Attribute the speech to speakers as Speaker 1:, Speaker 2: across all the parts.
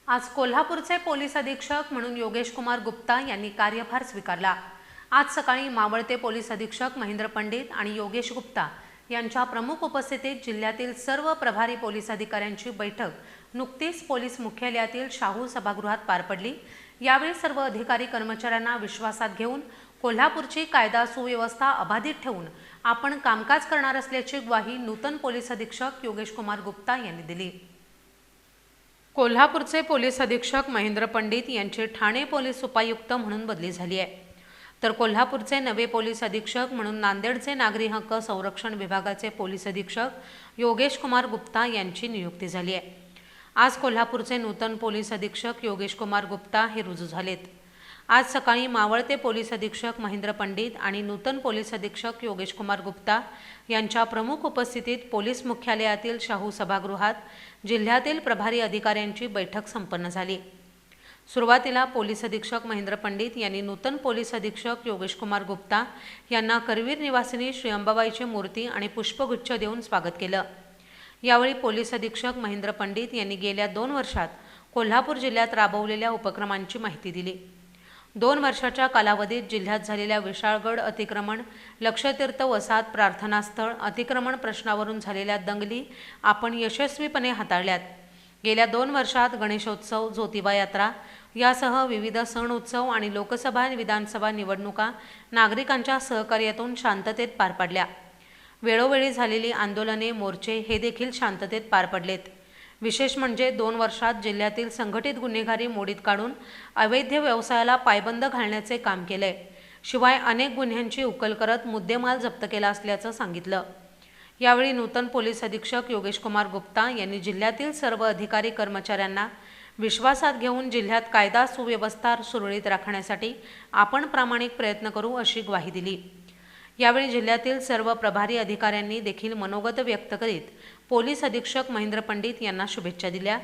Speaker 1: आज कोल्हापूरचे पोलीस अधीक्षक म्हणून योगेश कुमार गुप्ता यांनी कार्यभार स्वीकारला। आज सकाळी मावळते पोलीस अधीक्षक महेंद्र पंडित आणि योगेश गुप्ता यांच्या प्रमुख उपस्थितीत जिल्ह्यातील सर्व प्रभारी पोलीस अधिकाऱ्यांची बैठक नुकतीच पोलीस मुख्यालयातील शाहू सभागृहात पार पडली। यावेळी सर्व अधिकारी कर्मचाऱ्यांना विश्वासात घेऊन कोल्हापूरची कायदा सुव्यवस्था अबाधित ठेवून आपण कामकाज करणार असल्याची ग्वाही नूतन पोलीस अधीक्षक योगेश कुमार गुप्ता यांनी दिली। कोल्हापूरचे पोलीस अधीक्षक महेंद्र पंडित यांची ठाणे पोलीस उपायुक्त म्हणून बदली झाली आहे, तर कोल्हापूरचे नवे पोलीस अधीक्षक म्हणून नांदेडचे नागरी हक्क संरक्षण विभागाचे पोलीस अधीक्षक योगेश कुमार गुप्ता यांची नियुक्ती झाली आहे। आज कोल्हापूरचे नूतन पोलीस अधीक्षक योगेश कुमार गुप्ता हे रुजू झालेत। आज सकाळी मावळते पोलीस अधीक्षक महेंद्र पंडित आणि नूतन पोलीस अधीक्षक योगेश कुमार गुप्ता यांच्या प्रमुख उपस्थितीत पोलीस मुख्यालयातील शाहू सभागृहात जिल्ह्यातील प्रभारी अधिकाऱ्यांची बैठक संपन्न झाली। सुरुवातीला पोलीस अधीक्षक महेंद्र पंडित यांनी नूतन पोलीस अधीक्षक योगेश कुमार गुप्ता यांना करवीर निवासिनी श्री अंबाबाईची मूर्ती आणि पुष्पगुच्छ देऊन स्वागत केलं। यावेळी पोलीस अधीक्षक महेंद्र पंडित यांनी गेल्या 2 वर्षात कोल्हापूर जिल्ह्यात राबवलेल्या उपक्रमांची माहिती दिली। 2 वर्षाच्या कालावधीत जिल्ह्यात झालेल्या विशाळगड अतिक्रमण, लक्षतीर्थ वसाहत प्रार्थनास्थळ अतिक्रमण प्रश्नावरून झालेल्या दंगली आपण यशस्वीपणे हाताळल्यात। गेल्या 2 वर्षात गणेशोत्सव, ज्योतिबा यात्रा यासह विविध सण उत्सव आणि लोकसभा विधानसभा निवडणुका नागरिकांच्या सहकार्यातून शांततेत पार पडल्या। वेळोवेळी झालेली आंदोलने, मोर्चे हे देखील शांततेत पार पडलेत। विशेष म्हणजे 2 वर्षात जिल्ह्यातील संघटित गुन्हेगारी मोडीत काढून अवैध व्यवसायाला पायबंद घालण्याचे काम केले। शिवाय अनेक गुन्ह्यांची उकल करत मुद्देमाल जप्त केला असल्याचं सांगितलं। यावेळी नूतन पोलीस अधीक्षक योगेश कुमार गुप्ता यांनी जिल्ह्यातील सर्व अधिकारी कर्मचाऱ्यांना विश्वासात घेऊन जिल्ह्यात कायदा सुव्यवस्था सुरळीत राखण्यासाठी आपण प्रामाणिक प्रयत्न करू अशी ग्वाही दिली। यावेळी जिल्ह्यातील सर्व प्रभारी अधिकाऱ्यांनी देखील मनोगत व्यक्त करीत पोलीस अधीक्षक महेंद्र पंडित यांना शुभेच्छा दिल्या,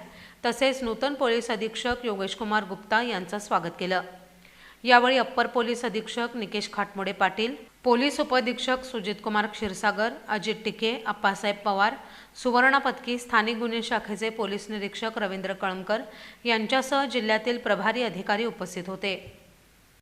Speaker 1: तसेच नूतन पोलीस अधीक्षक योगेश कुमार गुप्ता यांचं स्वागत केलं। यावेळी अप्पर पोलीस अधीक्षक निकेश खाटमोडे पाटील, पोलीस उपअधीक्षक सुजित कुमार क्षीरसागर, अजित टिके, अप्पासाहेब पवार, सुवर्ण पदकी स्थानिक गुन्हे शाखेचे पोलीस निरीक्षक रवींद्र कळमकर यांच्यासह जिल्ह्यातील प्रभारी अधिकारी उपस्थित होते।